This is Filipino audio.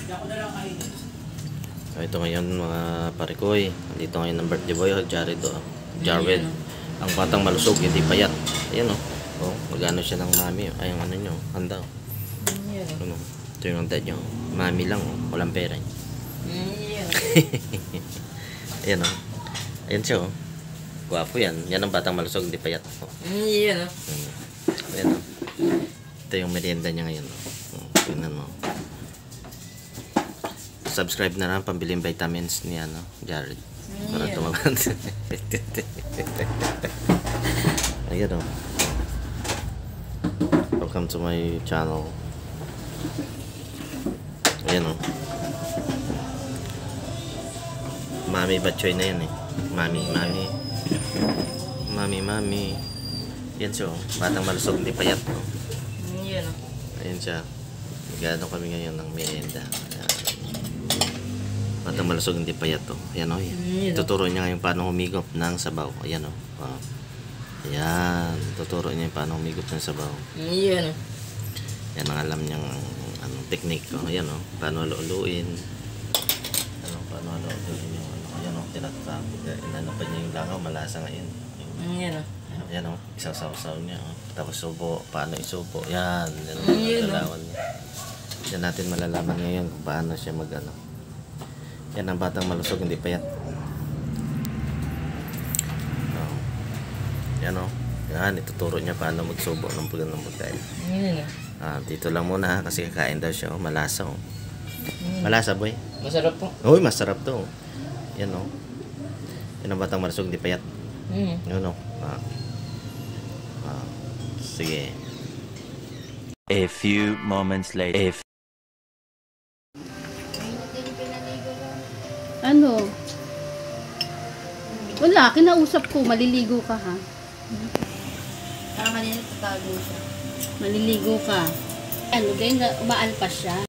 So, ito ngayon mga parikoy. Dito ngayon ang birthday boy, Jared. Jared. Ang batang malusog, hindi payat. Ayan o. Magano siya ng mami. Ay, ang ano nyo, handa o. Ano, ito yung handa nyo. Mami lang o, walang pera nyo. Ayan o. Ayan siya o. Guwapo yan. Yan ang batang malusog, hindi payat o. Ayan o. Ito yung merienda niya ngayon o. Tingnan mo. Subscribe na lang pambiling vitamins ni ano, Jared. Para tumagan. Ayan o. Welcome to my channel. Ayan o. Mami Batchoy na yan eh. Mami. Yan siya o. Batang malusog, hindi payat o. Ayan siya. Nagano kami ngayon ng merienda. Batang malusog, hindi payat to. Ayan o. Tuturo niya ngayon paano humigop ng sabaw. Ayan o. Ayan. Tuturo niya paano humigop ng sabaw. Ayan o. Yan ang alam niyang anong technique ko. Ayan o. Paano luuluin. Paano luuluin yung ano. Ayan o. Tinatap. Inano pa niya yung langaw. Malasa ngayon. Ayan o. Ayan o. Isasaw-saw niya o. Tapos subo. Paano isubo. Yan. Yan o. Galawan niya. Yan natin malalaman ngayon kung paano siya mag-ano. Yan ang batang malusog, hindi payat. Yan o. Yan, ituturo niya paano magsubo ng pagkain. Dito lang muna kasi kakain daw siya. Malasa o. Malasa boy? Masarap po. Uy, masarap to. Yan o. Yan ang batang malusog, hindi payat. Yan o. Sige. A few moments later. Ano? Wala, kinausap ko. Maliligo ka ha? Parang kanina tatago siya. Maliligo ka. Ano, ganyan, umaalpas siya.